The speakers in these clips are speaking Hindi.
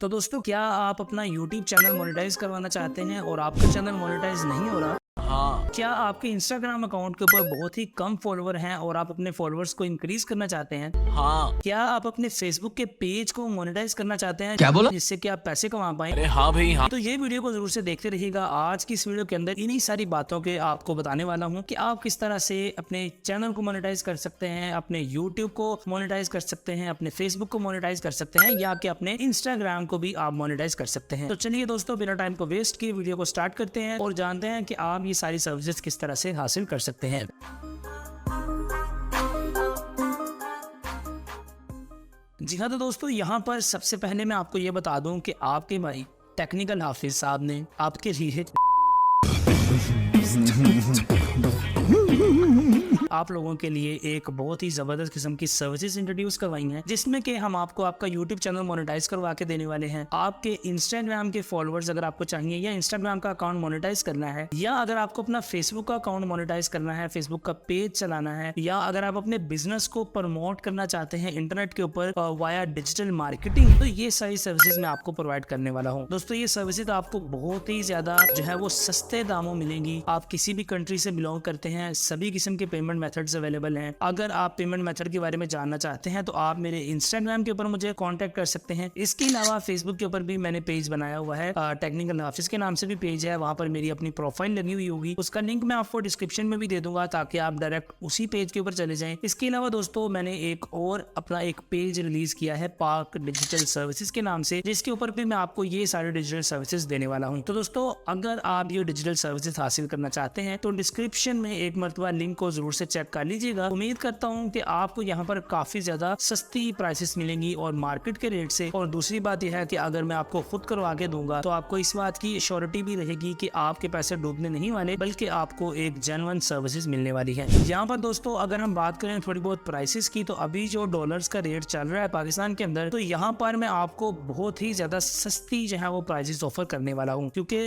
तो दोस्तों, क्या आप अपना यूट्यूब चैनल मोनेटाइज करवाना चाहते हैं और आपका चैनल मोनेटाइज नहीं हो रहा? हाँ, क्या आपके इंस्टाग्राम अकाउंट के ऊपर बहुत ही कम फॉलोवर हैं और आप अपने फॉलोअर्स को इंक्रीज करना चाहते हैं? हाँ। क्या आप अपने फेसबुक के पेज को मोनेटाइज करना चाहते हैं क्या बोला? जिससे कि आप पैसे कमा पाएं? अरे हाँ भाई हाँ। तो ये वीडियो को जरूर से देखते रहिएगा। आज की इस वीडियो के अंदर इन्हीं सारी बातों के आपको बताने वाला हूँ कि आप किस तरह से अपने चैनल को मोनेटाइज कर सकते हैं, अपने यूट्यूब को मोनेटाइज कर सकते हैं, अपने फेसबुक को मोनेटाइज कर सकते हैं या कि अपने इंस्टाग्राम को भी आप मोनेटाइज कर सकते हैं। तो चलिए दोस्तों, बिना टाइम को वेस्ट किए वीडियो को स्टार्ट करते हैं और जानते हैं कि आप ये सारी सर्विसेज किस तरह से हासिल कर सकते हैं। जी हाँ, तो दोस्तों यहाँ पर सबसे पहले मैं आपको ये बता दूं कि आपके भाई टेक्निकल हाफिज साहब ने आपके लिए आप लोगों के लिए एक बहुत ही जबरदस्त किस्म की सर्विसेज इंट्रोड्यूस करवाई हैं, जिसमें कि हम आपको आपका यूट्यूब चैनल मोनेटाइज करवा के देने वाले हैं। आपके इंस्टाग्राम के फॉलोअर्स अगर आपको चाहिए या इंस्टाग्राम का अकाउंट मोनेटाइज करना है, या अगर आपको अपना फेसबुक का अकाउंट मोनेटाइज करना है, फेसबुक का पेज चलाना है, या अगर आप अपने बिजनेस को प्रमोट करना चाहते हैं इंटरनेट के ऊपर वाया डिजिटल मार्केटिंग, तो ये सारी सर्विसेज मैं आपको प्रोवाइड करने वाला हूँ। दोस्तों, ये सर्विसेज आपको बहुत ही ज्यादा जो है वो सस्ते दामों मिलेंगी। आप किसी भी कंट्री से बिलोंग करते हैं, सभी किस्म के पेमेंट मेथड्स अवेलेबल हैं। अगर आप पेमेंट मेथड के बारे में जानना चाहते हैं तो आप मेरे इंस्टाग्राम के ऊपर मुझे कांटेक्ट कर सकते हैं। इसके अलावा फेसबुक के ऊपर भी मैंने पेज बनाया हुआ है, टेक्निकल हाफिज के नाम से भी पेज है। वहां पर मेरी अपनी प्रोफाइल लगी हुई होगी, उसका लिंक मैं आपको डिस्क्रिप्शन में भी दे दूंगा ताकि आप डायरेक्ट उसी पेज के ऊपर चले जाएं। इसके अलावा दोस्तों, मैंने एक और अपना एक पेज रिलीज किया है पार्क डिजिटल सर्विसेज के नाम से, जिसके ऊपर भी मैं आपको ये सारे डिजिटल सर्विसेज देने वाला हूँ। तो दोस्तों, अगर आप ये डिजिटल सर्विसेज हासिल करना चाहते हैं तो डिस्क्रिप्शन में एक मरतबा लिंक को जरूर से चेक कर लीजिएगा। उम्मीद करता हूं कि आपको यहाँ पर काफी ज्यादा सस्ती प्राइसेस मिलेंगी और मार्केट के रेट से। और दूसरी बात यह है कि अगर मैं आपको खुद करवा के दूंगा तो आपको इस बात की श्योरिटी भी रहेगी कि आपके पैसे डूबने नहीं वाले, बल्कि आपको एक जेन्युइन सर्विसेज मिलने वाली है। यहाँ पर दोस्तों, अगर हम बात करें थोड़ी बहुत प्राइसेस की, तो अभी जो डॉलर्स का रेट चल रहा है पाकिस्तान के अंदर, तो यहाँ पर मैं आपको बहुत ही ज्यादा सस्ती जो है वो प्राइसेस ऑफर करने वाला हूँ, क्योंकि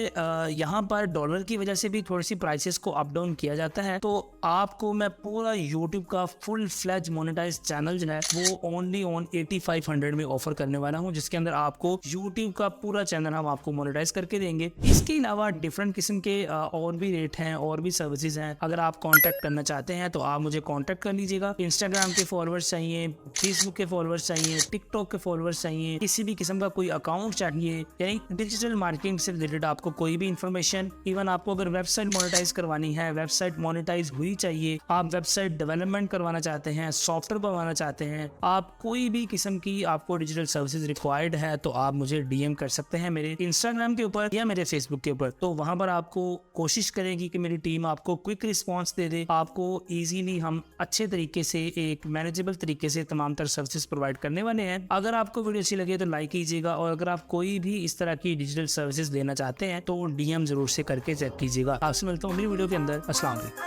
यहाँ पर डॉलर की वजह से भी थोड़ी सी प्राइसेस को अप डाउन किया जाता है। तो आपको मैं पूरा यूट्यूब का फुल फ्लैज मोनेटाइज चैनल जो है वो ओनली ऑन 8500 में ऑफर करने वाला हूं, जिसके अंदर आपको यूट्यूब का पूरा चैनल हम आपको मोनेटाइज करके देंगे। इसके अलावा डिफरेंट किस्म के और भी रेट हैं और भी सर्विसेज हैं। अगर आप कांटेक्ट करना चाहते हैं तो आप मुझे कांटेक्ट कर लीजिएगा। इंस्टाग्राम के फॉलोअर्स चाहिए, फेसबुक के फॉलोअर्स चाहिए, टिकटॉक के फॉलोअर्स चाहिए, किसी भी किस्म का कोई अकाउंट चाहिए, यानी डिजिटल मार्केटिंग से रिलेटेड आपको कोई भी इंफॉर्मेशन, इवन आपको अगर वेबसाइट मोनेटाइज करवानी है, वेबसाइट मोनेटाइज हुई चाहिए, आप वेबसाइट डेवलपमेंट करवाना चाहते हैं, सॉफ्टवेयर बनवाना चाहते हैं, आप कोई भी किस्म की आपको डिजिटल सर्विसेज रिक्वायर्ड है, तो आप मुझे डीएम कर सकते हैं मेरे इंस्टाग्राम के ऊपर या मेरे फेसबुक के ऊपर। तो वहां पर आपको कोशिश करेगी कि मेरी टीम आपको क्विक रिस्पॉन्स दे दे। आपको इजीली हम अच्छे तरीके से, एक मैनेजेबल तरीके से तमाम तरह सर्विसेज प्रोवाइड करने वाले हैं। अगर आपको वीडियो अच्छी लगे तो लाइक कीजिएगा, और अगर आप कोई भी इस तरह की डिजिटल सर्विसेज लेना चाहते हैं तो डीएम जरूर से करके चेक कीजिएगा। आपसे मिलता हूँ अगली वीडियो के अंदर। अस्सलाम वालेकुम।